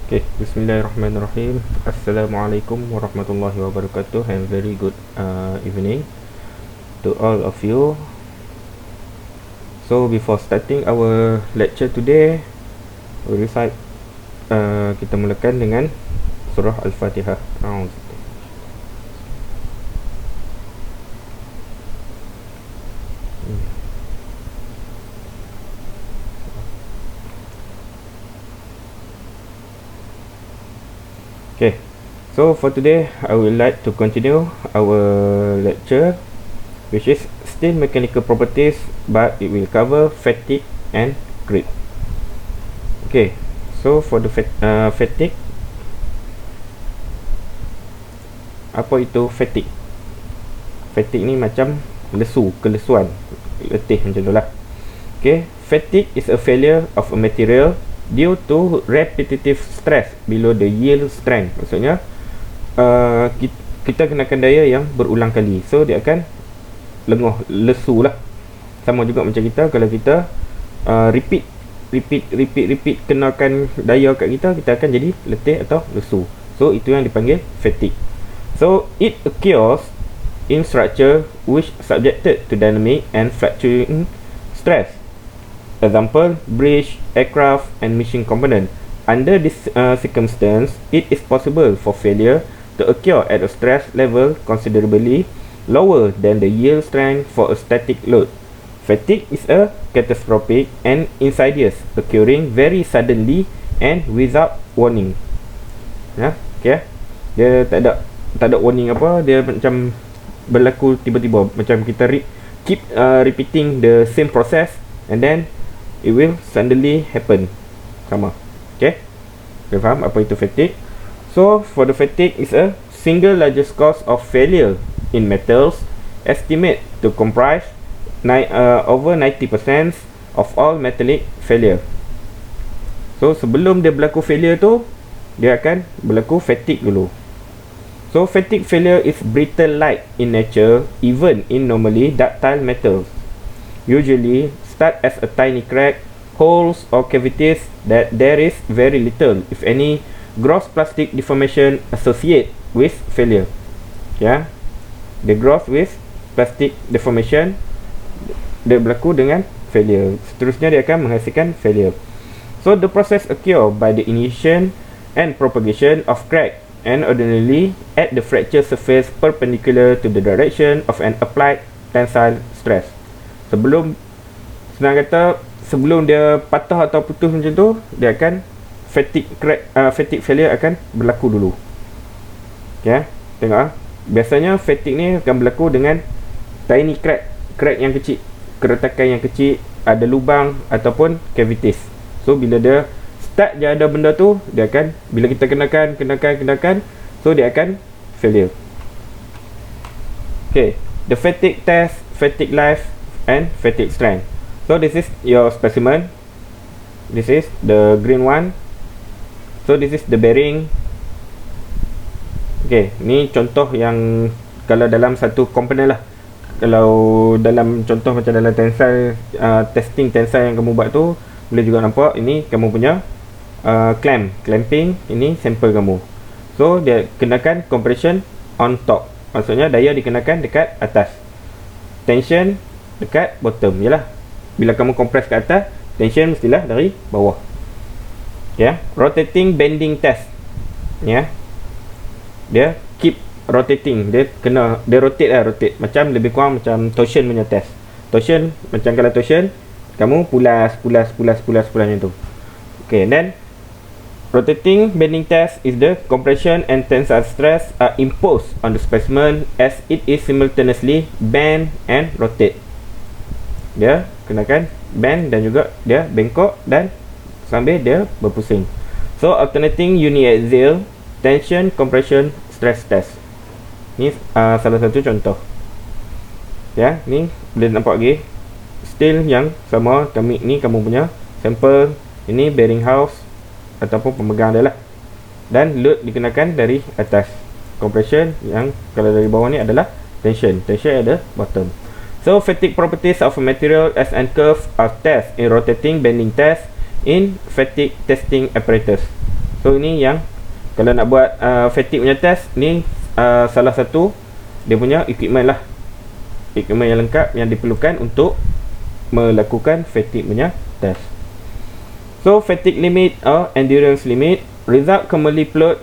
Okay, Bismillahirrahmanirrahim. Assalamualaikum warahmatullahi wabarakatuh, and very good evening to all of you. So before starting our lecture today, we recite kita mulakan dengan surah Al-Fatihah. Okay, so for today I would like to continue our lecture, which is still mechanical properties, but it will cover fatigue and grip. Okay, so for the fatigue, apa itu fatigue? Fatigue ni macam lesu, kelesuan, letih macam tu lah. Okay, fatigue is a failure of a material due to repetitive stress below the yield strength. Maksudnya kita kenakan daya yang berulang kali, so dia akan lenguh, lesu lah. Sama juga macam kita, kalau kita repeat kenakan daya kat kita, kita akan jadi letih atau lesu. So itu yang dipanggil fatigue. So it occurs in structure which subjected to dynamic and fluctuating stress. Example, bridge, aircraft and machine component. Under this circumstance, it is possible for failure to occur at a stress level considerably lower than the yield strength for a static load. Fatigue is a catastrophic and insidious, occurring very suddenly and without warning. Ya, okay. Dia tak ada warning apa, dia macam berlaku tiba-tiba, macam kita keep repeating the same process and then it will suddenly happen. Sama. Okay, kita faham apa itu fatigue. So for the fatigue is a single largest cause of failure in metals, estimate to comprise over 90% of all metallic failure. So sebelum dia berlaku failure tu, dia akan berlaku fatigue dulu. So fatigue failure is brittle-like in nature, even in normally ductile metals. Usually start as a tiny crack, holes or cavities that there is very little, if any, gross plastic deformation associated with failure. Yeah, the gross with plastic deformation dia berlaku dengan failure. Seterusnya dia akan menghasilkan failure. So the process occur by the initiation and propagation of crack, and ordinarily at the fracture surface perpendicular to the direction of an applied tensile stress. Senang kata, sebelum dia patah atau putus macam tu, dia akan fatigue failure akan berlaku dulu. Okay, tengok biasanya fatigue ni akan berlaku dengan tiny crack yang kecil, keretakan yang kecil, ada lubang ataupun cavities. So bila dia start je ada benda tu, dia akan, bila kita kenakan, so dia akan failure. Okay, the fatigue test, fatigue life and fatigue strength. So this is your specimen. This is the green one. So this is the bearing. Okay, ni contoh yang kalau dalam satu komponen lah. Kalau dalam contoh macam dalam tensile, testing tensile yang kamu buat tu, boleh juga nampak ini kamu punya clamping. Ini sampel kamu. So dia kenakan compression on top, maksudnya daya dikenakan dekat atas, tension dekat bottom. Yalah, bila kamu kompres ke atas, tension mestilah dari bawah. Ya, rotating bending test. Ya, dia keep rotating, dia rotate macam lebih kurang macam torsion punya test. Torsion, macam kalau torsion kamu pulas macam tu. Okay, then rotating bending test is the compression and tensile stress are imposed on the specimen as it is simultaneously bend and rotate. Dia kenakan bend dan juga dia bengkok dan sambil dia berpusing. So alternating uniaxial tension compression stress test. Ni salah satu contoh. Ya, ni boleh nampak lagi still yang sama. Ni kamu punya sampel, ini bearing house ataupun pemegang dia lah, dan load dikenakan dari atas. Compression yang kalau dari bawah ni adalah tension ada bottom. So fatigue properties of a material as and curve are tested in rotating bending test in fatigue testing apparatus. So ini yang kalau nak buat fatigue punya test ni, salah satu dia punya equipment lah, equipment yang lengkap yang diperlukan untuk melakukan fatigue punya test. So fatigue limit or endurance limit, result commonly plot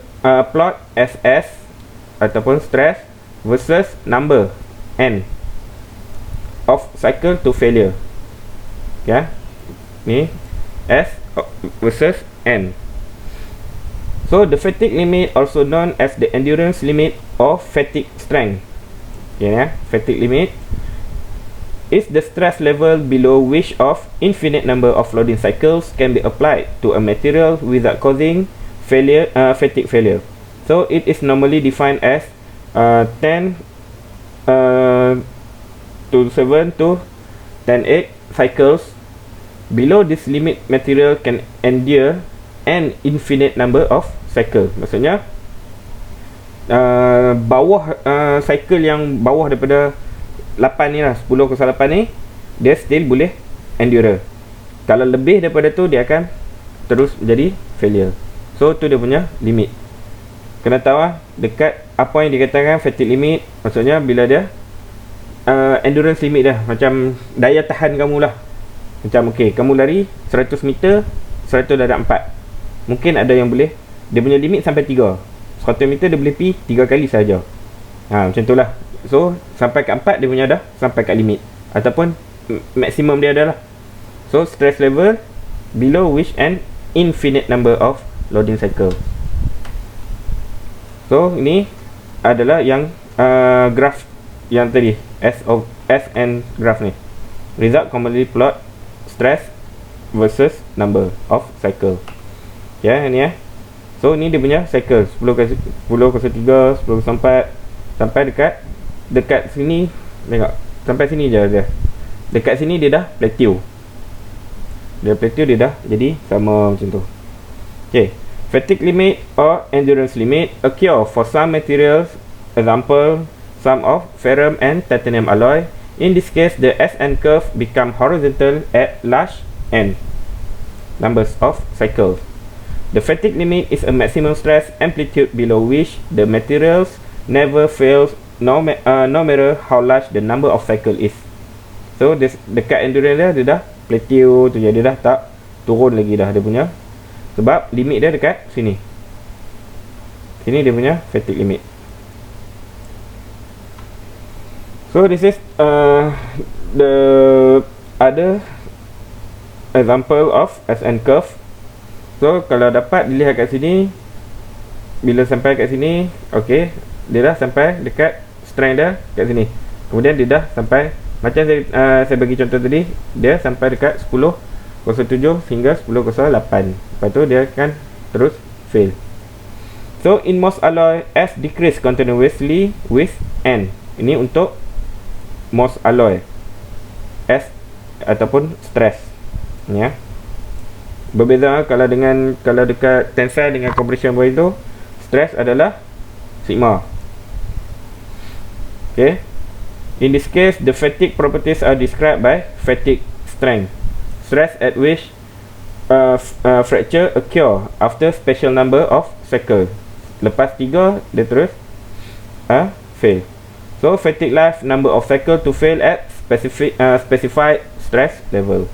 SS ataupun stress versus number n of cycle to failure. Ya, ni S versus n. So the fatigue limit, also known as the endurance limit or fatigue strength, ya, fatigue limit is the stress level below which of infinite number of loading cycles can be applied to a material without causing failure, fatigue failure. So it is normally defined as 10 to 7 to 10 cycles. Below this limit, material can endure an infinite number of cycle. Maksudnya bawah cycle yang bawah daripada 8 ni lah, 10/8 ni, dia still boleh endure. Kalau lebih daripada tu, dia akan terus menjadi failure. So tu dia punya limit. Kena tahu lah, dekat apa yang dikatakan fatigue limit, maksudnya bila dia endurance limit dah, macam daya tahan kamu lah. Macam okay, kamu lari 100 meter 100/4, mungkin ada yang boleh, dia punya limit sampai 3. 100 meter dia boleh pergi 3 kali saja. Macam tu lah. So sampai ke 4 dia punya dah sampai kat limit, ataupun maksimum dia adalah. So stress level below which an infinite number of loading cycle. So ini adalah yang graph yang tadi, SN graph ni. Result commonly plot stress versus number of cycle. Ya, ni ya. So ni dia punya cycle 10/3, 10/4 sampai dekat sini. Tengok, sampai sini je dia. Dekat sini dia dah plateau. Dia plateau, dia dah jadi sama macam tu. Okay, fatigue limit or endurance limit occur for some materials, example some of ferrum and titanium alloy. In this case, the SN curve become horizontal at large n numbers of cycles. The fatigue limit is a maximum stress amplitude below which the materials never fails, no matter how large the number of cycle is. So dekat endurance dia dah plateau tu, jadi dah tak turun lagi dah dia punya, sebab limit dia dekat sini. Sini dia punya fatigue limit. So this is the other example of SN curve. So kalau dapat dilihat kat sini, bila sampai kat sini, okay, dia dah sampai dekat strength dia kat sini. Kemudian dia dah sampai, macam saya bagi contoh tadi, dia sampai dekat 10/7 hingga 10/8. Lepas tu dia akan terus fail. So in most alloy, S decrease continuously with N. Ini untuk most alloy, S ataupun stress, ya. Berbeza kalau dekat tensile dengan compression point tu, stress adalah sigma. Okay, in this case the fatigue properties are described by fatigue strength, stress at which fracture occur after special number of cycle. Lepas 3 dia terus fail. So fatigue life number of cycle to fail at specified stress level.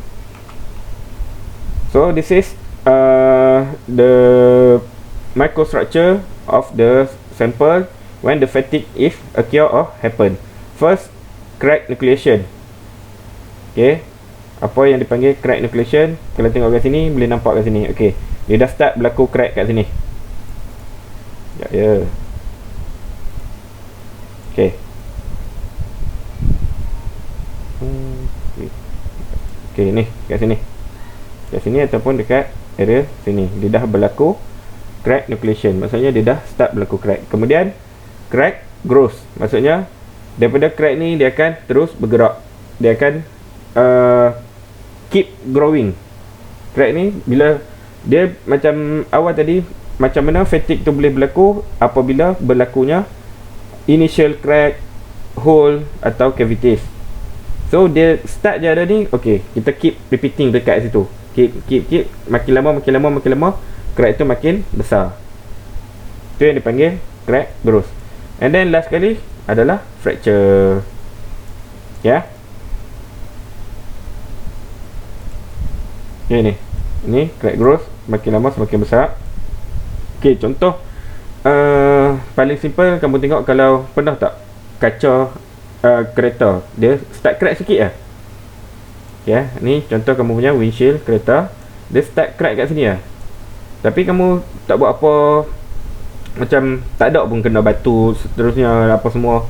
So this is the microstructure of the sample when the fatigue if occur or happen. First, crack nucleation. Okay, apa yang dipanggil crack nucleation, kalau tengok kat sini boleh nampak kat sini. Okay, dia dah start berlaku crack kat sini. Ya. Okay. Okay, ni kat sini. Kat sini ataupun dekat area sini, dia dah berlaku crack nucleation. Maksudnya dia dah start berlaku crack. Kemudian crack grows, maksudnya daripada crack ni dia akan terus bergerak. Dia akan keep growing. Crack ni bila dia macam awal tadi, macam mana fatigue tu boleh berlaku apabila berlakunya initial crack, hole atau cavities. So dia start je ada ni, okay, kita keep repeating dekat situ. Keep makin lama crack tu makin besar. Itu yang dipanggil crack growth. And then last kali adalah fracture. Ya. Okay, ini crack growth, makin lama semakin besar. Okay, contoh paling simple kamu tengok, kalau pernah tak kaca kereta dia start crack sikit lah. Ya, ni contoh kamu punya windshield kereta, dia start crack kat sini lah. Tapi kamu tak buat apa, macam tak ada pun kena batu seterusnya apa semua.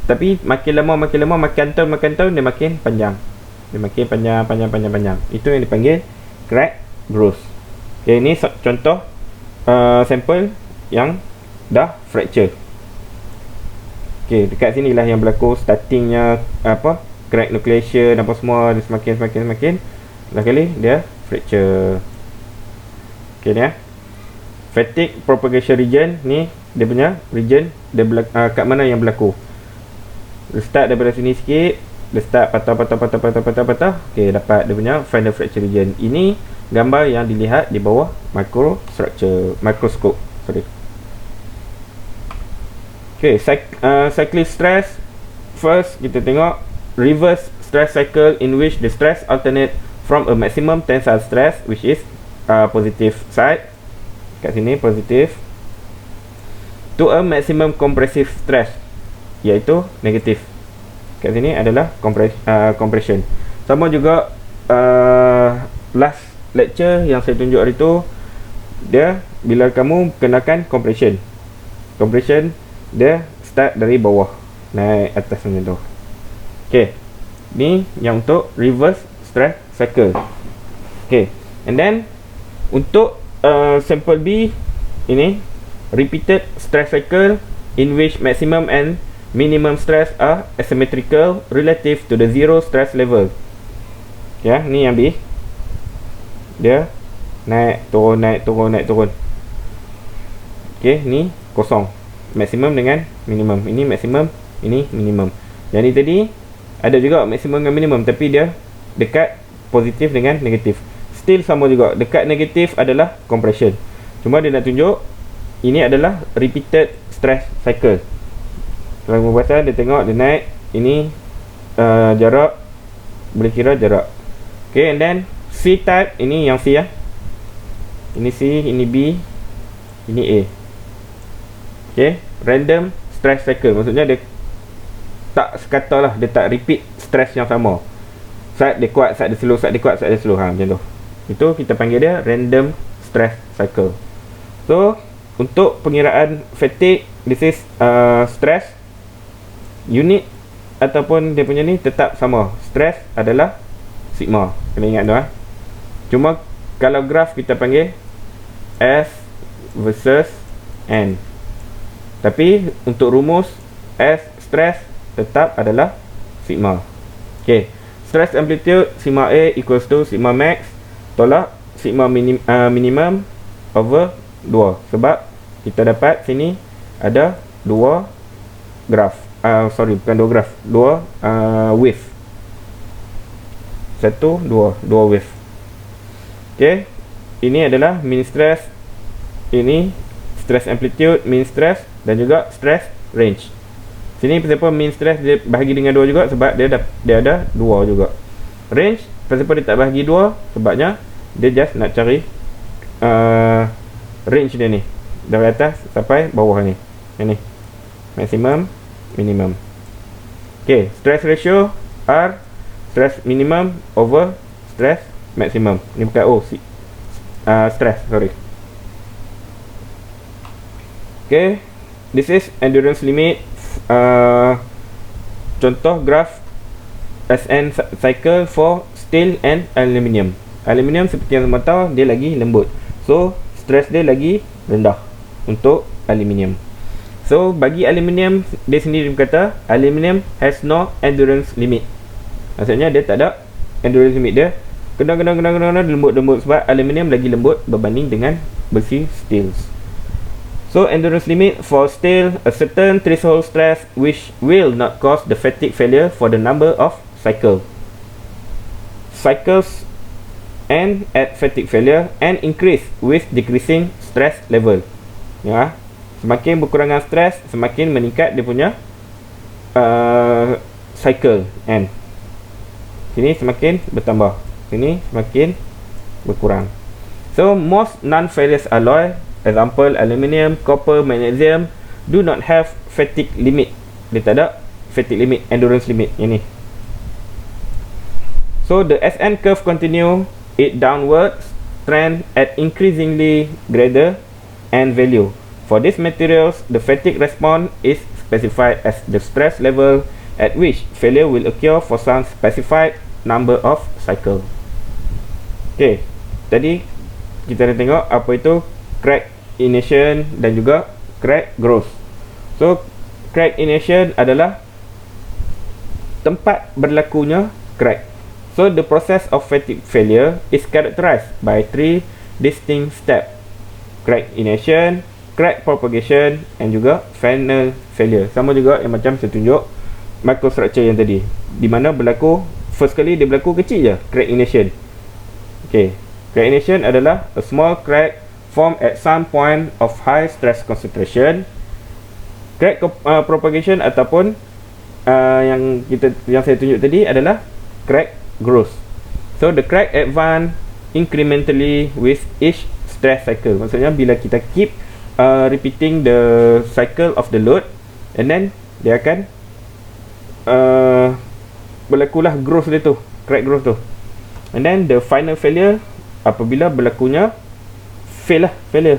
Tapi makin lama makin tahun dia makin panjang. Dia makin panjang. Itu yang dipanggil crack growth. Okay, ini contoh sampel yang dah fracture. Okay, dekat sini lah yang berlaku startingnya apa, crack nucleation apa semua, dia semakin dah kali dia fracture. Okay, ni fatigue propagation region, ni dia punya region dia kat mana yang berlaku. Dia start daripada sini sikit, dia start patah. Okay, dapat dia punya final fracture region. Ini gambar yang dilihat di bawah microscope. Okay, cyclic stress. First kita tengok reverse stress cycle, in which the stress alternate from a maximum tensile stress, which is positive side, kat sini positive, to a maximum compressive stress, iaitu negatif. Kat sini adalah compression. Sama juga last lecture yang saya tunjuk hari tu, dia bila kamu kenakan compression dia start dari bawah naik atas macam tu. Okay, ni yang untuk reverse stress cycle. Okay, and then untuk sample B, ini repeated stress cycle in which maximum and minimum stress are asymmetrical relative to the zero stress level. Ya, ni yang B, dia naik turun. Okay, ni kosong, maksimum dengan minimum. Ini maksimum, ini minimum. Yang ni tadi ada juga maksimum dengan minimum, tapi dia dekat positif dengan negatif. Still sama juga, dekat negatif adalah compression. Cuma dia nak tunjuk ini adalah repeated stress cycle. Kalau kamu pasal dia tengok dia naik, ini jarak, boleh kira jarak. Okay, and then C type, ini yang C ya. Ini C, ini B, ini A. Okay, random stress cycle, maksudnya dia tak sekata lah, dia tak repeat stress yang sama. Saat dia kuat, saat dia slow, saat dia kuat, saat dia slow, macam tu. Itu kita panggil dia random stress cycle. So untuk pengiraan fatigue, this is stress unit ataupun dia punya ni tetap sama. Stress adalah sigma, kena ingat tu Cuma kalau graf kita panggil S versus N. Tapi untuk rumus S stress tetap adalah sigma. Okay, stress amplitude sigma A equals to sigma max tolak sigma minimum over 2. Sebab kita dapat sini ada dua graf, bukan dua graf, dua wave. Dua wave. Okay, ini adalah mean stress, ini stress amplitude, mean stress dan juga stress range. Sini kenapa mean stress dia bahagi dengan 2 juga, sebab dia ada 2 juga. Range kenapa dia tak bahagi 2, sebabnya dia just nak cari range dia ni dari atas sampai bawah ni. Yang ni maximum, minimum. Okay, stress ratio R, stress minimum over stress maximum. Ni bukan stress, sorry. Okay, this is endurance limit. Contoh graf SN cycle for steel and aluminium. Aluminium seperti yang kita tahu, dia lagi lembut, so stress dia lagi rendah untuk aluminium. So bagi aluminium, dia sendiri berkata aluminium has no endurance limit. Maksudnya dia tak ada endurance limit. Dia kena lembut, sebab aluminium lagi lembut berbanding dengan besi steels. So endurance limit for steel, a certain threshold stress which will not cause the fatigue failure for the number of cycles end at fatigue failure and increase with decreasing stress level. Ya, semakin berkurangan stres, semakin meningkat dia punya cycle end. Sini semakin bertambah, sini semakin berkurang. So most non-ferrous alloy, example aluminium, copper, magnesium, do not have fatigue limit. Dia tak ada fatigue limit, endurance limit ini. So the SN curve continue it downwards trend at increasingly greater and value. For these materials, the fatigue response is specified as the stress level at which failure will occur for some specified number of cycle. Okay, tadi kita dah tengok apa itu crack initiation dan juga crack growth. So crack initiation adalah tempat berlakunya crack. So the process of fatigue failure is characterized by 3 distinct steps: crack initiation, crack propagation and juga final failure. Sama juga yang macam saya tunjuk microstructure yang tadi, di mana berlaku first kali dia berlaku kecil je, crack initiation. Okay, crack initiation adalah a small crack formed at some point of high stress concentration. Crack propagation ataupun yang saya tunjuk tadi adalah crack growth. So the crack advance incrementally with each stress cycle. Maksudnya bila kita keep repeating the cycle of the load, and then dia akan berlakulah growth dia tu, crack growth tu. And then the final failure, apabila berlakunya failure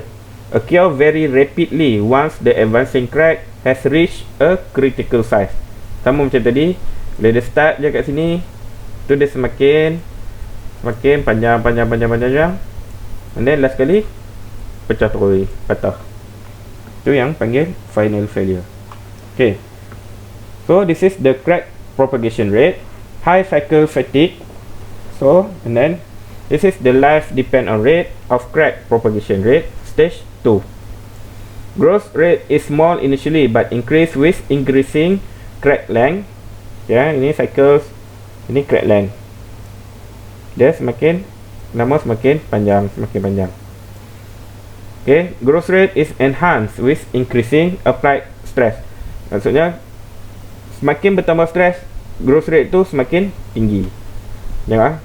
occur very rapidly once the advancing crack has reached a critical size. Sama macam tadi, bila dia start je kat sini tu dia semakin panjang, and then last kali pecah terus, patah. Itu yang panggil final failure. Okay, so this is the crack propagation rate, high cycle fatigue. So and then this is the life depend on rate of crack propagation rate, stage 2. Growth rate is small initially but increase with increasing crack length. Ya, ini cycles, ini crack length. Dia semakin lama semakin panjang. Okay, growth rate is enhanced with increasing applied stress. Maksudnya semakin bertambah stress, growth rate tu semakin tinggi. Ya,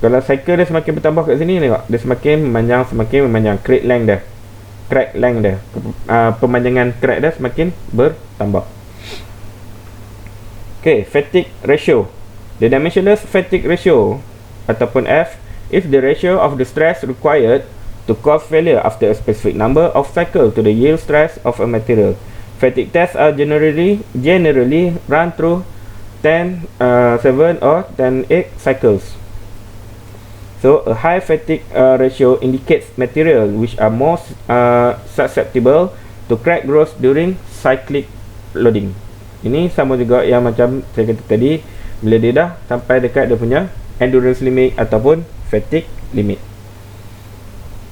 kalau cycle dia semakin bertambah kat sini, tengok dia semakin memanjang, crack length dia, pemanjangan crack dia semakin bertambah. Okay, fatigue ratio. The dimensionless fatigue ratio ataupun F is the ratio of the stress required to cause failure after a specific number of cycles to the yield stress of a material. Fatigue tests are generally run through 10, 7 or 10, 8 cycles. So a high fatigue ratio indicates material which are most susceptible to crack growth during cyclic loading. Ini sama juga yang macam saya kata tadi, bila dia dah sampai dekat dia punya endurance limit ataupun fatigue limit.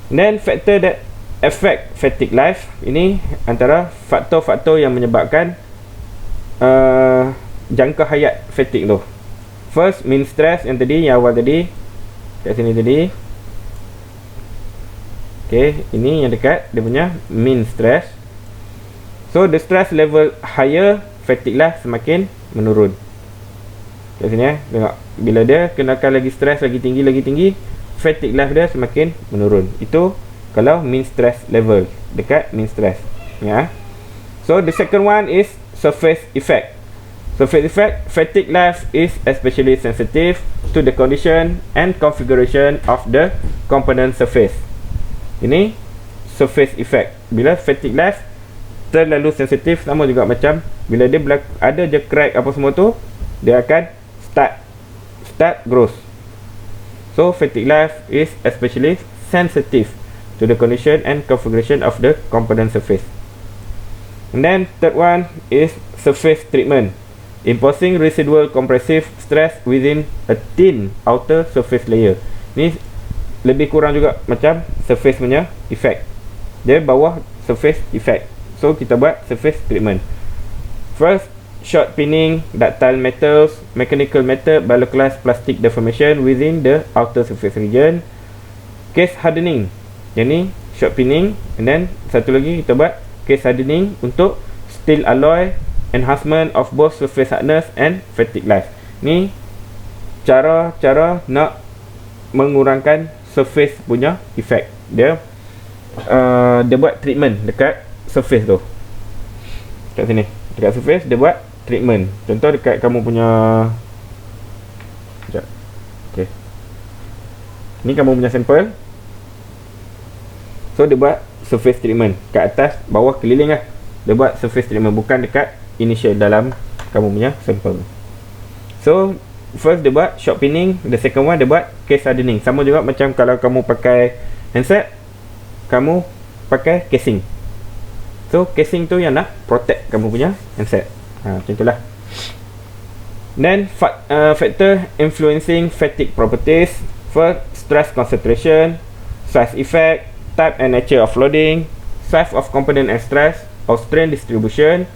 Then factor that affect fatigue life, ini antara faktor-faktor yang menyebabkan jangka hayat fatigue tu. First, mean stress yang tadi, yang awal tadi kat sini tadi. Okay, ini yang dekat dia punya mean stress. So the stress level higher, fatigue life semakin menurun. Kat sini tengok, bila dia kenakan lagi stress lagi tinggi, fatigue life dia semakin menurun. Itu kalau mean stress level, dekat mean stress. Ya. So the second one is surface effect. Surface effect, fatigue life is especially sensitive to the condition and configuration of the component surface. Ini surface effect. Bila fatigue life terlalu sensitif, sama juga macam bila dia ada je crack apa semua tu, dia akan start growth. So fatigue life is especially sensitive to the condition and configuration of the component surface. And then third one is surface treatment, imposing residual compressive stress within a thin outer surface layer. Ni lebih kurang juga macam surface punya effect, dia bawah surface effect. So kita buat surface treatment. First, short pinning, ductile metals, mechanical method by localized plastic deformation within the outer surface region. Case hardening, yang ni short pinning, and then satu lagi kita buat case hardening untuk steel alloy, enhancement of both surface hardness and fatigue life. Ni cara-cara nak mengurangkan surface punya effect. Dia buat treatment dekat surface tu, kat sini, dekat surface dia buat treatment. Contoh dekat kamu punya, sekejap, okay, ni kamu punya sampel. So dia buat surface treatment kat atas, bawah, keliling lah. Dia buat surface treatment, bukan dekat initial dalam kamu punya sampel. So first dia buat short pinning, the second one dia buat case hardening. Sama juga macam kalau kamu pakai handset, kamu pakai casing. So casing tu yang nak protect kamu punya handset. Macam itulah. Then factor influencing fatigue properties. First, stress concentration, size effect, type and nature of loading, size of component and stress or strain distribution,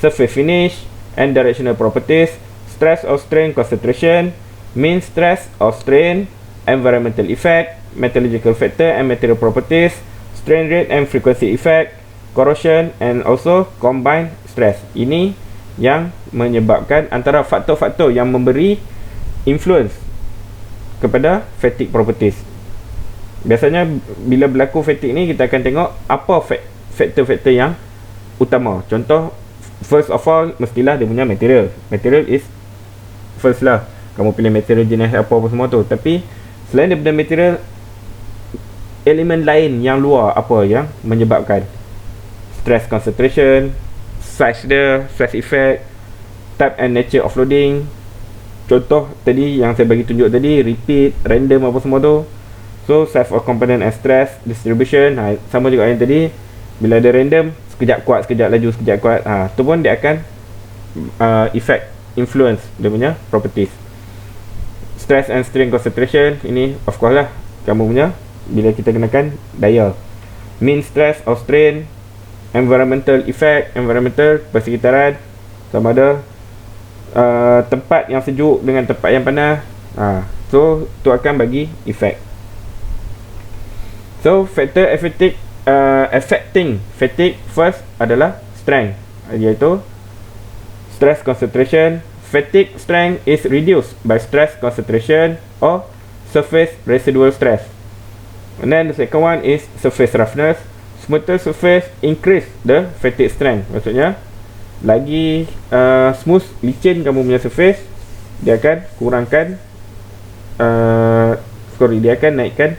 surface finish and directional properties, stress or strain concentration, mean stress or strain, environmental effect, metallurgical factor and material properties, strain rate and frequency effect, corrosion and also combined stress. Ini yang menyebabkan antara faktor-faktor yang memberi influence kepada fatigue properties. Biasanya bila berlaku fatigue ni, kita akan tengok apa faktor-faktor yang utama. Contoh, first of all, mestilah dia punya material. Material is first lah. Kamu pilih material jenis apa semua tu. Tapi selain daripada material, elemen lain yang luar apa yang menyebabkan stress concentration, size dia, stress effect, type and nature of loading. Contoh tadi yang saya bagi tunjuk tadi, repeat, random apa semua tu. So size of component and stress distribution, sama juga yang tadi. Bila ada random, sekejap kuat, sekejap laju, sekejap kuat, tu pun dia akan effect, influence dia punya properties. Stress and strain concentration, ini of course lah kamu punya, bila kita gunakan dial. Mean stress or strain, environmental effect, environmental, persekitaran, sama ada tempat yang sejuk dengan tempat yang panas. So tu akan bagi effect. So factor affecting fatigue first adalah strength, iaitu stress concentration. Fatigue strength is reduced by stress concentration or surface residual stress. And then the second one is surface roughness. Smoother surface increase the fatigue strength. Maksudnya lagi smooth, licin kamu punya surface, dia akan kurangkan dia akan naikkan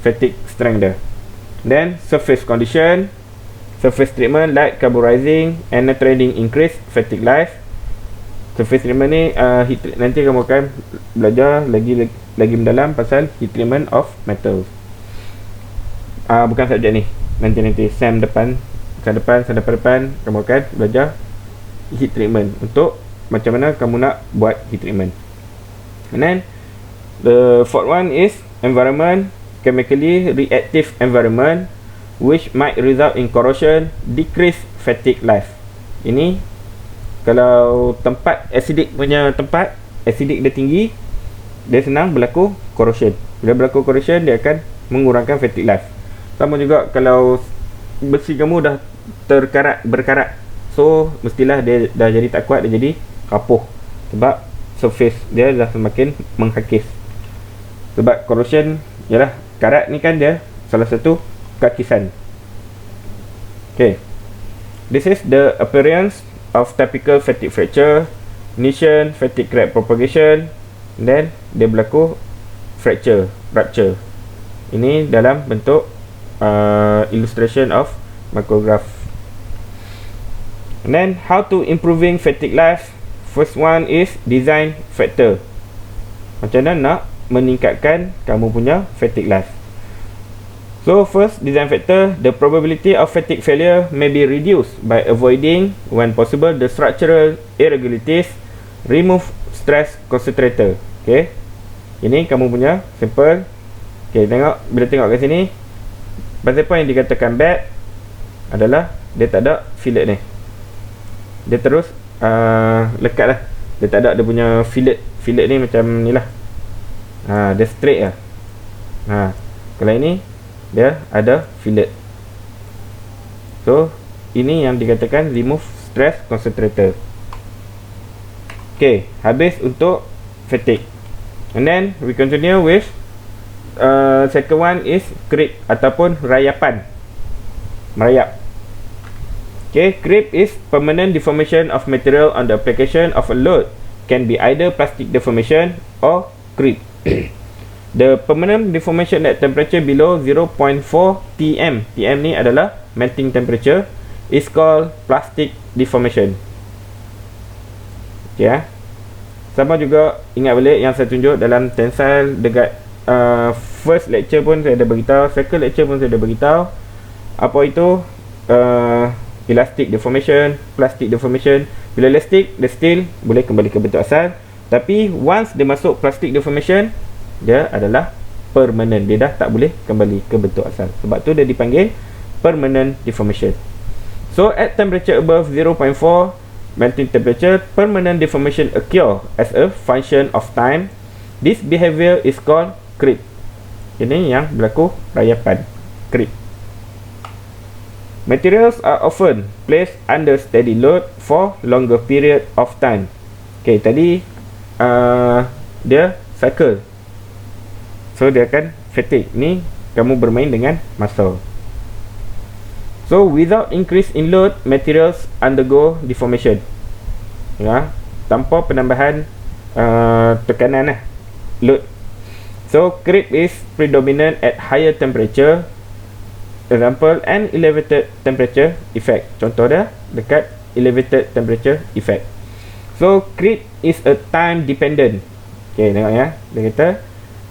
fatigue strength dia. Then surface condition, surface treatment like carburizing and training increase fatigue life. Surface treatment ni nanti kamu akan belajar lagi mendalam pasal heat treatment of metals. Bukan subjek ni, nanti sem depan kamu akan belajar heat treatment untuk macam mana kamu nak buat heat treatment. And then the fourth one is environment, chemically reactive environment which might result in corrosion, decrease fatigue life. Ini kalau tempat acidic punya tempat, acidic dia tinggi, dia senang berlaku corrosion. Bila berlaku corrosion, dia akan mengurangkan fatigue life. Sama juga kalau besi kamu dah berkarat, so mestilah dia dah jadi tak kuat, dia jadi rapuh sebab surface dia dah semakin menghakis. Sebab corrosion, yalah, karat ni kan dia salah satu kakisan. Okay, this is the appearance of typical fatigue fracture, ignition, fatigue crack propagation, then dia berlaku fracture, rupture. Ini dalam bentuk illustration of micrograph. And then how to improving fatigue life. First one is design factor. Macam mana nak meningkatkan kamu punya fatigue life. So first, design factor, the probability of fatigue failure may be reduced by avoiding, when possible, the structural irregularities, remove stress concentrator. Okay, ini kamu punya sampel. Okay, bila tengok kat sini, pasal apa yang dikatakan bad adalah dia tak ada fillet ni, dia terus lekat lah. Dia tak ada dia punya fillet. Fillet ni macam ni lah. Dia straight lah. Kalau ini dia ada fillet. So ini yang dikatakan remove stress concentrator. Okay, habis untuk fatigue. And then we continue with second one is creep ataupun rayapan. Merayap. Okay, creep is permanent deformation of material on the application of a load. Can be either plastic deformation or creep. The permanent deformation at temperature below 0.4 TM. TM ni adalah melting temperature. Is called plastic deformation. Okay, sama juga ingat balik yang saya tunjuk dalam tensile dekat first lecture pun saya dah beritahu, second lecture pun saya dah beritahu. Apa itu elastic deformation, plastic deformation. Bila elastic, dia still boleh kembali ke bentuk asal. Tapi once dia masuk plastic deformation, dia adalah permanent. Dia dah tak boleh kembali ke bentuk asal. Sebab tu dia dipanggil permanent deformation. So at temperature above 0.4 melting temperature, permanent deformation occur as a function of time. This behavior is called creep. Ini yang berlaku rayapan, creep. Materials are often placed under steady load for longer period of time. Okay, tadi dia cycle. So dia akan fatigue. Ni kamu bermain dengan masa. So without increase in load, materials undergo deformation. Tanpa penambahan tekanan lah, load. So creep is predominant at higher temperature. Example, an elevated temperature effect. Contoh dia dekat elevated temperature effect. So creep is a time dependent. Okay, tengok ya. Dia kata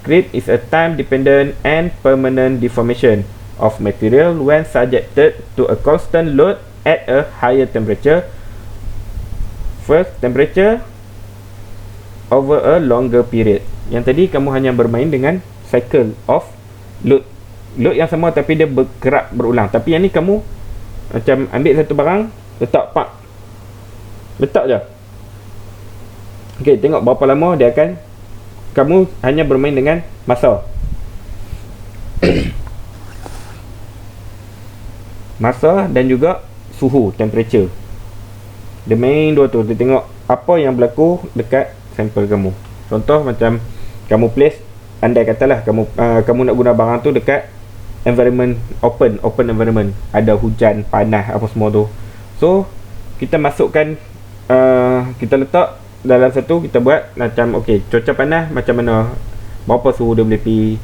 creep is a time dependent and permanent deformation of material when subjected to a constant load at a higher temperature. First temperature over a longer period. Yang tadi kamu hanya bermain dengan cycle of load. Load yang sama tapi dia bergerak berulang. Tapi yang ni kamu macam ambil satu barang, letak pak, letak je. Okay, tengok berapa lama dia akan. Kamu hanya bermain dengan masa. Masa dan juga suhu, temperature. Dia main dua tu. Dia tengok apa yang berlaku dekat sampel kamu. Contoh macam kamu place, andai katalah kamu nak guna barang tu dekat environment open environment, ada hujan, panas, apa semua tu. So kita masukkan, kita letak dalam satu, kita buat macam okey, cuaca panas macam mana, berapa suhu dia boleh pergi.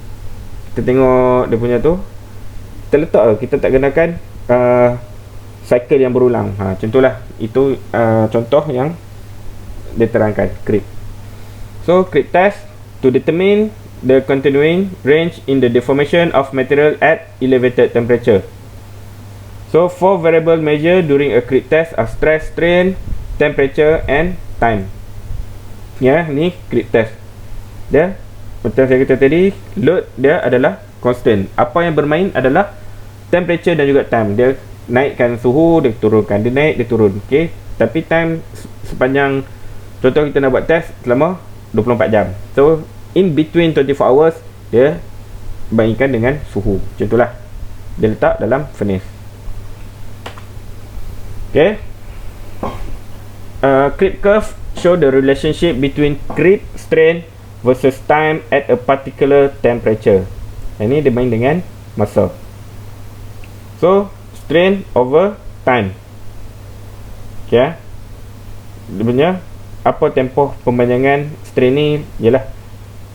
Kita tengok dia punya tu, kita letak, kita tak gunakan cycle yang berulang. Contohlah itu contoh yang dia terangkan creep. So creep test to determine the continuing range in the deformation of material at elevated temperature. So four variable measure during a creep test are stress, strain, temperature and time. Ya, ni creep test. Dia macam saya kata tadi, load dia adalah constant. Apa yang bermain adalah temperature dan juga time. Dia naikkan suhu, dia turunkan, dia naik, dia turun. Okey, tapi time sepanjang, contoh kita nak buat test selama 24 jam. So in between 24 hours dia bandingkan dengan suhu. Contohlah dia letak dalam furnace. Okay, creep curve show the relationship between creep strain versus time at a particular temperature. Ini dia main dengan masa. So strain over time. Okay, dia punya apa tempoh pempanjangan strain ni ialah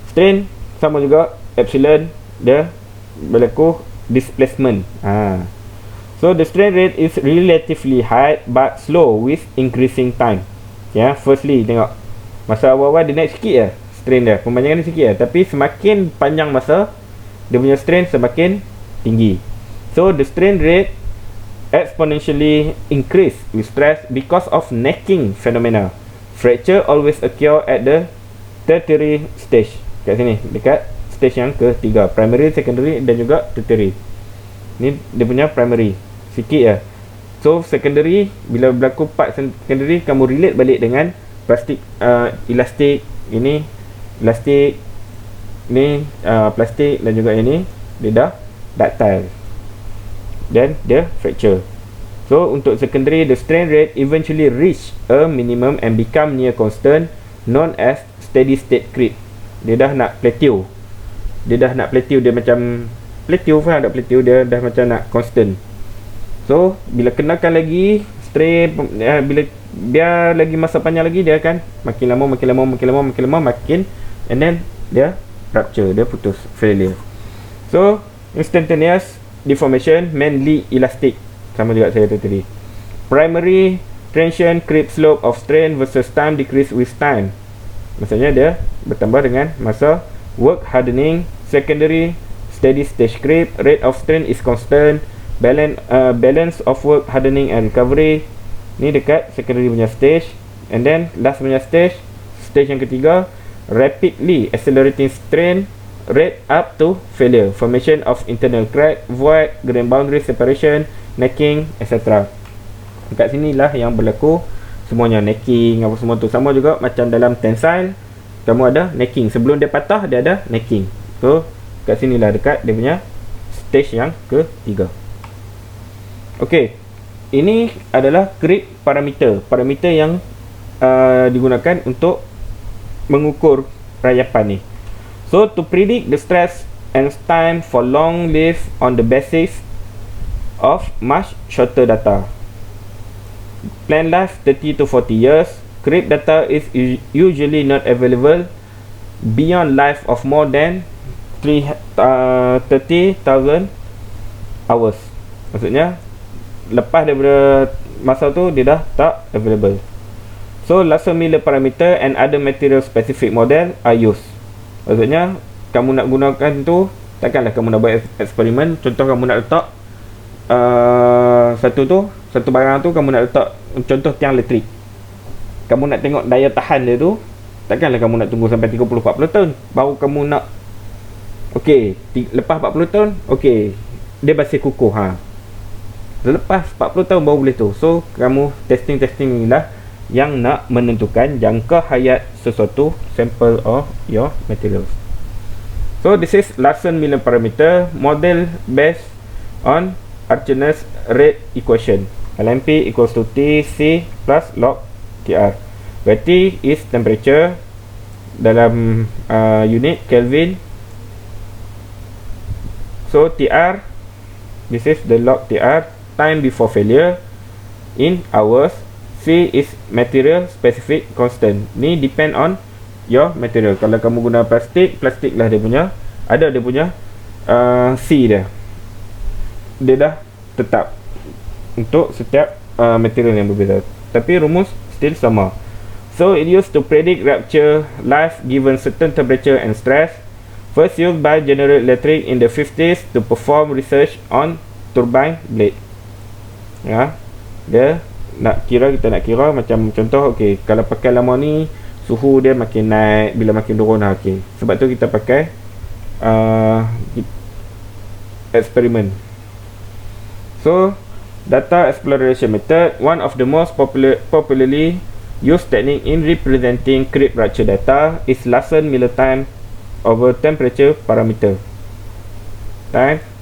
strain sama juga epsilon, dia berlaku displacement. So the strain rate is relatively high but slow with increasing time. Ya, firstly tengok masa awal-awal dia naik sikit je strain dia, pempanjangan dia sikit je, tapi semakin panjang masa dia punya strain semakin tinggi. So the strain rate exponentially increase with stress because of necking phenomena. Fracture always occur at the tertiary stage. Kat sini, dekat stage yang ketiga, primary, secondary dan juga tertiary. Ni dia punya primary. Sikit je. So secondary, bila berlaku part secondary, kamu relate balik dengan plastik, elastik ini, elastik ni, plastik, dan juga ini dia dah ductile dan dia fracture. So untuk secondary, the strain rate eventually reach a minimum and become near constant, known as steady state creep. Dia dah nak plateau, dia macam plateau, faham tak plateau? Dia dah macam nak constant. So bila kenakan lagi strain, bila biar lagi masa panjang lagi, dia akan makin lama, and then dia rupture, dia putus, failure. So instantaneous deformation, mainly elastic, sama juga saya tadi. Primary tension creep slope of strain versus time decrease with time, maksudnya dia bertambah dengan masa. Work hardening, secondary steady stage creep, rate of strain is constant, balance of work hardening and recovery. Ni dekat secondary punya stage. And then last punya stage yang ketiga, rapidly accelerating strain rate up to failure, formation of internal crack, void, grain boundary separation, necking, etc. Dekat sinilah yang berlaku semuanya, necking apa semua tu. Sama juga macam dalam tensile, kamu ada necking, sebelum dia patah dia ada necking. So kat sinilah dekat dia punya stage yang ketiga. Okey, ini adalah creep parameter yang digunakan untuk mengukur rayapan ni. So to predict the stress and time for long live on the basis of much shorter data, plan life 30 to 40 years, creep data is usually not available beyond life of more than 30,000 hours. Maksudnya lepas daripada masa tu dia dah tak available. So Larsen Miller parameter and other material specific model are used. Maksudnya kamu nak gunakan tu, takkanlah kamu nak buat eksperimen. Contoh kamu nak letak satu barang tu, kamu nak letak contoh tiang elektrik, kamu nak tengok daya tahan dia tu, takkanlah kamu nak tunggu sampai 30-40 tahun baru kamu nak, okey, lepas 40 tahun, okey, dia masih kukuh, lepas 40 tahun baru boleh tu. So kamu testing inilah yang nak menentukan jangka hayat sesuatu sampel of your materials. So this is Larsen Miller parameter model based on Arrhenius rate equation. LMP equals to TC plus log TR, where T is temperature dalam unit Kelvin. So TR, this is the log TR, time before failure in hours. C is material specific constant. Ni depend on your material. Kalau kamu guna plastik lah dia punya, ada dia punya C dia dah tetap untuk setiap material yang berbeza, tapi rumus still sama. So it used to predict rupture life given certain temperature and stress. First used by General Electric in the 50s to perform research on turbine blade. Ya, dia nak kira, kita nak kira macam contoh, okey, kalau pakai lama ni suhu dia makin naik, bila makin turun, okey. Sebab tu kita pakai eksperimen. So data exploration method, one of the most popularly used technique in representing creep rupture data is Larsen Miller time over temperature parameter.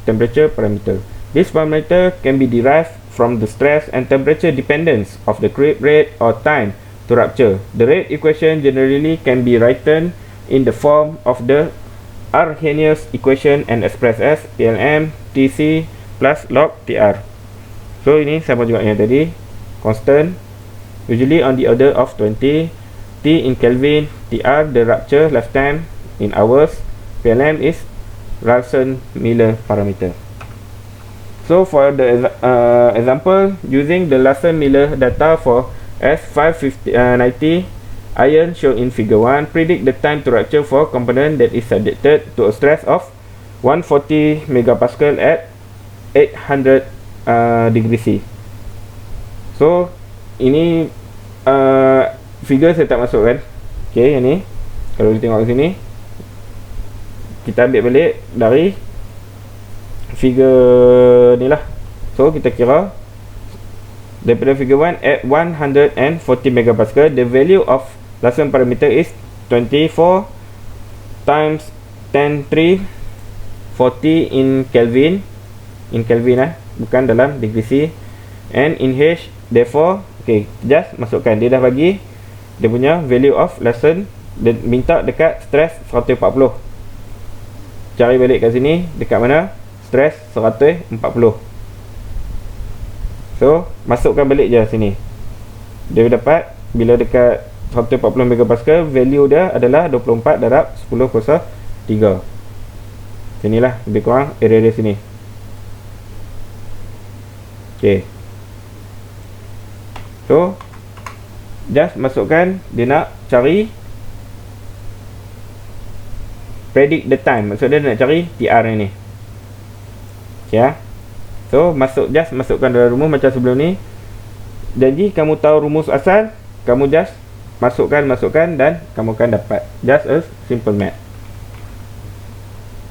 Temperature parameter. This parameter can be derived from the stress and temperature dependence of the creep rate or time to rupture. The rate equation generally can be written in the form of the Arrhenius equation and expressed as PLM TC plus log TR. So ini sama juga yang tadi, constant, usually on the order of 20, T in Kelvin, TR the rupture lifetime in hours, PLM is Larsen Miller parameter. So for the example, using the Larsen Miller data for S590 iron shown in figure 1, predict the time to rupture for component that is subjected to a stress of 140 megapascal at 800 degree C. So ini figure saya tak masuk kan. Okay, yang ni kalau kita tengok sini, kita ambil balik dari figure ni lah. So kita kira Daripada figure 1, at 140 megapascal, the value of Lassonde parameter is 24 times 10�3 40 in Kelvin, bukan dalam degree C, and in H. Therefore, okay, just masukkan, dia dah bagi dia punya value of Lassonde, dia minta dekat stress 140. Cari balik kat sini, dekat mana stress 140. So masukkan balik je sini, dia dapat bila dekat 140 megapascal, value dia adalah 24 darab 10 / 3. Sinilah lebih kurang area dia sini. Okay, so just masukkan, dia nak cari predict the time, maksud dia nak cari TR ni. Okay, so just masukkan dalam rumus macam sebelum ni. Janji kamu tahu rumus asal, kamu just masukkan dan kamu akan dapat. Just a simple math.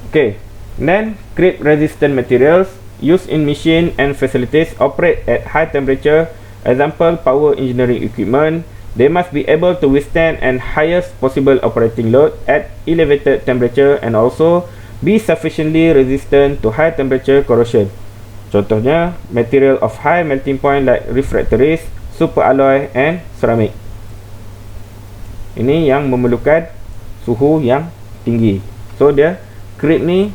Okay, then creep resistant materials used in machine and facilities operate at high temperature. Example, power engineering equipment. They must be able to withstand an highest possible operating load at elevated temperature and also be sufficiently resistant to high temperature corrosion. Contohnya, material of high melting point like refractories, superalloy and ceramic. Ini yang memerlukan suhu yang tinggi. So dia creep ni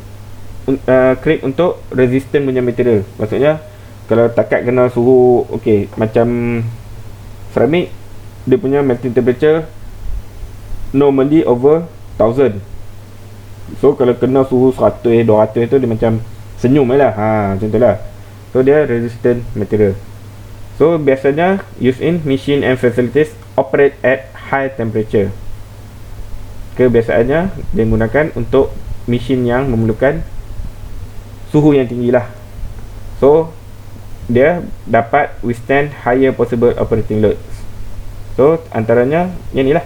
creep untuk resistant punya material. Maksudnya kalau takat kena suhu, okay, macam ceramic, dia punya melting temperature normally over 1000. So kalau kena suhu 100, 200 tu dia macam senyum je lah. Macam tu lah. So dia resistant material. So biasanya used in machine and facilities operate at high temperature. Kebiasaannya dia gunakan untuk mesin yang memerlukan suhu yang tinggi lah. So dia dapat withstand higher possible operating loads. So antaranya yang ni lah,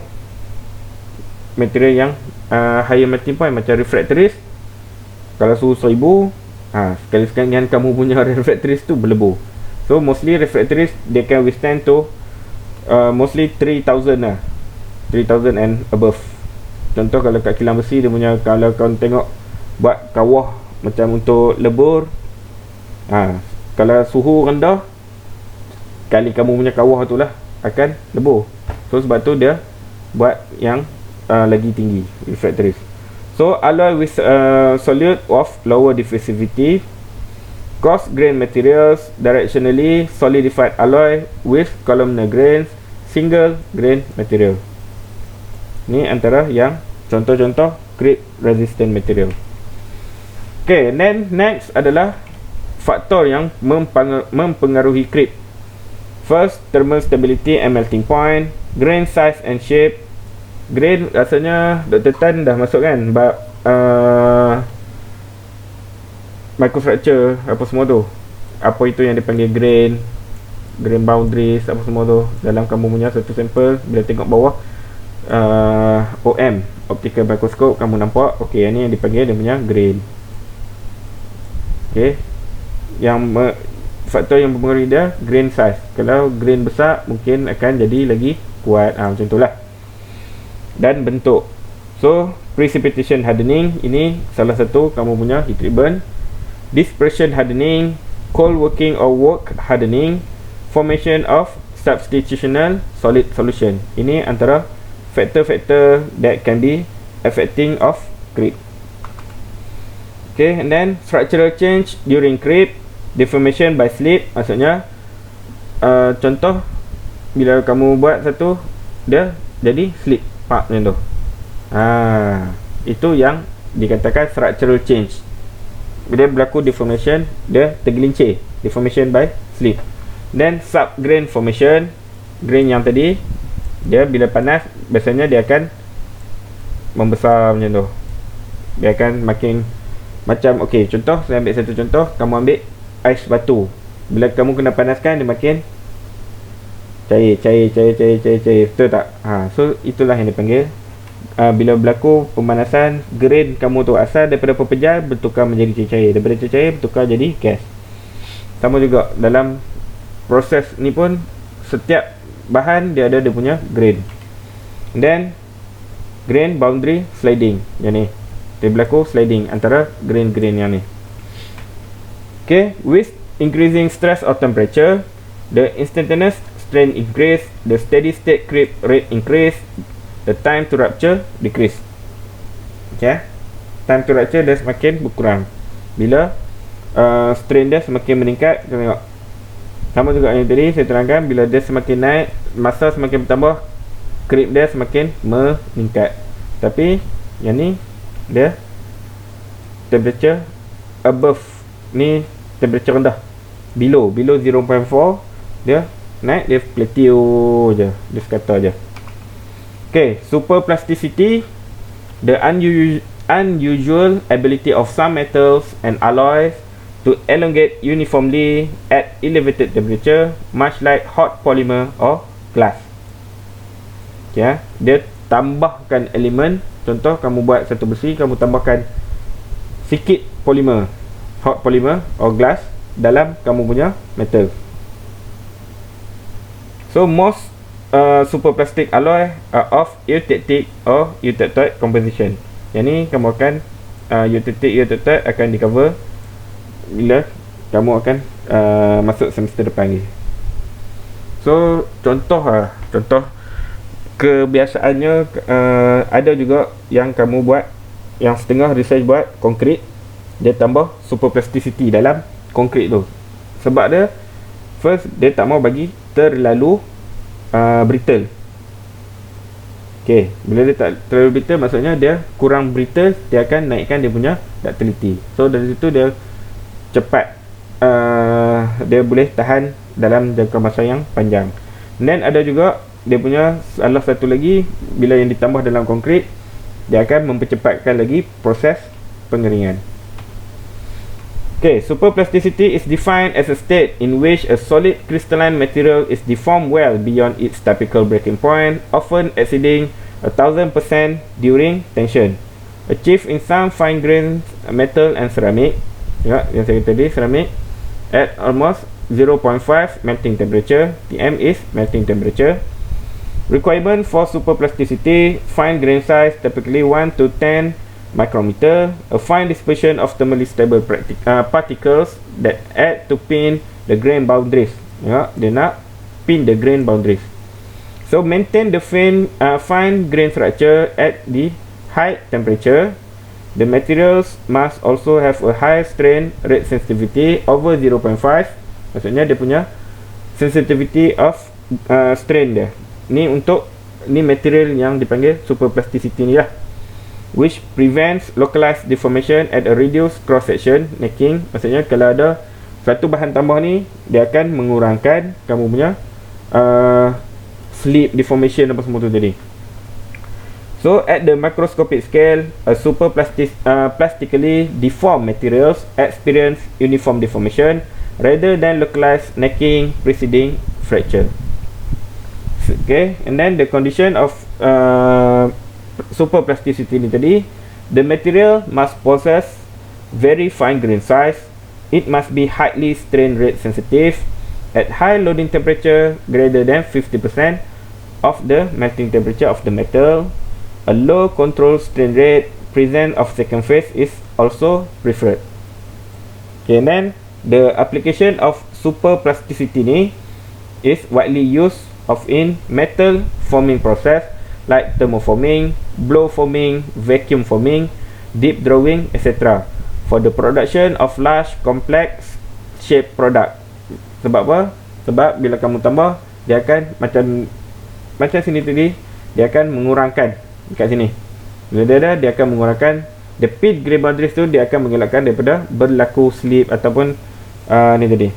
material yang higher melting point macam refractories. Kalau suhu 1000, sekali-sekali dengan kamu punya refractories tu berlebur. So mostly refractories they can withstand to mostly 3000 lah, 3000 and above. Contoh kalau kat kilang besi dia punya, kalau kau tengok buat kawah macam untuk lebur, kalau suhu rendah, kali kamu punya kawah tu lah akan lebur. So sebab tu dia buat yang lagi tinggi refractories. So alloy with solute of lower diffusivity, coarse grain materials, directionally solidified alloy with columnar grains, single grain material. Ni antara yang contoh-contoh creep resistant material. Okay, then next adalah faktor yang mempengaruhi creep. First, thermal stability and melting point, grain size and shape. Grain rasanya Dr. Tan dah masuk kan bab microfracture apa semua tu. Apa itu yang dipanggil grain boundaries, apa semua tu. Dalam kamu punya satu sampel, bila tengok bawah OM, optical microscope, kamu nampak, okey, yang ni yang dipanggil dia punya grain. Okey, yang faktor yang mempengaruhi dia grain size. Kalau grain besar mungkin akan jadi lagi kuat, macam itulah. Dan bentuk. So precipitation hardening, ini salah satu kamu punya heat treatment. Dispersion hardening, cold working or work hardening, formation of substitutional solid solution. Ini antara factor-factor that can be affecting of creep. Okay, and then structural change during creep, deformation by slip. Maksudnya contoh bila kamu buat satu, dia jadi slip pak macam tu. Itu yang dikatakan structural change. Bila berlaku deformation, dia tergelincir, deformation by slip. Then subgrain formation, grain yang tadi, dia bila panas biasanya dia akan membesar macam tu. Dia akan makin macam, okey, contoh saya ambil satu contoh, kamu ambil ais batu. Bila kamu kena panaskan, dia makin cair. Betul tak? So itulah yang dipanggil bila berlaku pemanasan, grain kamu tu asal daripada pepejal bertukar menjadi cair, daripada cair bertukar jadi gas. Sama juga dalam proses ni pun setiap bahan dia ada dia punya grain. Then grain boundary sliding, yang ni dia berlaku sliding antara grain-grain yang ni. Okay, with increasing stress or temperature, the instantaneous strain increase, the steady state creep rate increase, the time to rupture decrease. Okay, time to rupture dia semakin berkurang bila strain dia semakin meningkat. Kita tengok sama juga yang tadi saya terangkan, bila dia semakin naik, masa semakin bertambah, creep dia semakin meningkat. Tapi yang ni dia temperature above, ni temperature rendah, below 0.4 dia naik, dia plateau je, dia sekata je. Okay, super plasticity, the unusual ability of some metals and alloys to elongate uniformly at elevated temperature, much like hot polymer or glass. Okay, dia tambahkan elemen. Contoh, kamu buat satu besi, kamu tambahkan sikit polimer, hot polymer or glass dalam kamu punya metal. So most superplastic alloy are of eutectic or eutectoid composition. Yang ni kamu akan eutectic akan di cover bila kamu akan masuk semester depan ni. So contoh kebiasaannya, ada juga yang kamu buat, yang setengah research buat konkrit, dia tambah super plasticity dalam konkrit tu. Sebab dia first, dia tak mau bagi terlalu brittle. Okay, bila dia tak terlalu brittle, maksudnya dia kurang brittle, dia akan naikkan dia punya ductility. So dari situ dia cepat, dia boleh tahan dalam jangka masa yang panjang. Dan ada juga dia punya salah satu lagi, bila yang ditambah dalam konkrit, dia akan mempercepatkan lagi proses pengeringan. Okay, superplasticity is defined as a state in which a solid crystalline material is deformed well beyond its typical breaking point, often exceeding 1000% during tension, achieved in some fine grained metal and ceramic. Ya, yang saya kata tadi, ceramic, at almost 0.5 melting temperature. TM is melting temperature. Requirement for superplasticity: fine grain size, typically 1 to 10 micrometer, a fine dispersion of thermally stable particles that add to pin the grain boundaries. Ya, dia nak pin the grain boundaries. So maintain the fine grain structure at the high temperature. The materials must also have a high strain rate sensitivity over 0.5. Maksudnya dia punya sensitivity of strain dia. Ni untuk ni material yang dipanggil superplasticity ni lah, which prevents localized deformation at a reduced cross section necking. Maksudnya kalau ada satu bahan tambah ni, dia akan mengurangkan kamu punya slip deformation apa semua tu tadi. So at the microscopic scale, a plastically deformed materials experience uniform deformation rather than localized necking preceding fracture. Okay, and then the condition of superplasticity ni tadi, the material must possess very fine grain size, it must be highly strain rate sensitive at high loading temperature greater than 50% of the melting temperature of the metal. A low control strain rate present of second phase is also preferred. Okay, and then the application of superplasticity ni is widely used in metal forming process like thermoforming, blow forming, vacuum forming, deep drawing, etc. for the production of large complex shape product. Sebab apa? Sebab bila kamu tambah, dia akan macam sini tadi, dia akan mengurangkan dekat sini. Bila dia akan mengurangkan the pit grain boundaries tu, dia akan mengelakkan daripada berlaku slip ataupun ni tadi.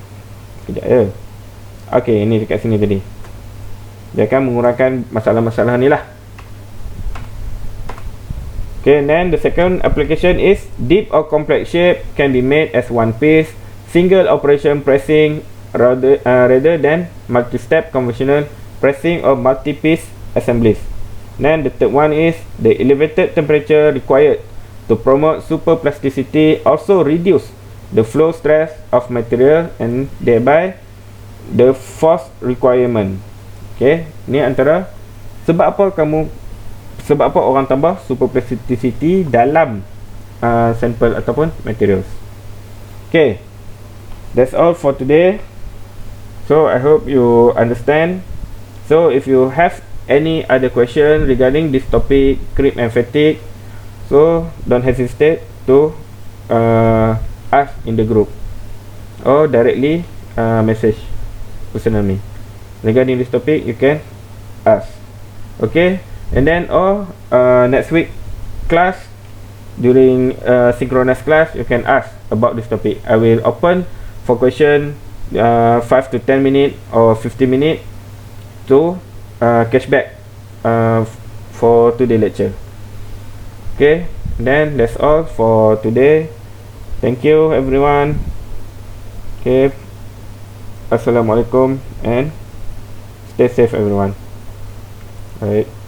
Sekejap ya. Okey, ini dekat sini tadi. Dia akan mengurangkan masalah-masalah ni lah. Okay, and then the second application is deep or complex shape can be made as one piece, single operation pressing rather than multi-step conventional pressing or multi-piece assemblies. Then the third one is the elevated temperature required to promote superplasticity also reduce the flow stress of material and thereby the force requirement. Okay, ni antara sebab apa orang tambah superplasticity dalam sample ataupun materials. Okay, that's all for today. So I hope you understand. So if you have any other question regarding this topic, creep and fatigue, so don't hesitate to ask in the group or directly message personal me regarding this topic. You can ask. Okay, and then next week class, during synchronous class, you can ask about this topic. I will open for question 5 to 10 minutes or 50 minutes to cashback for today lecture. Okay, then that's all for today. Thank you everyone. Okay, assalamualaikum and stay safe everyone. Alright.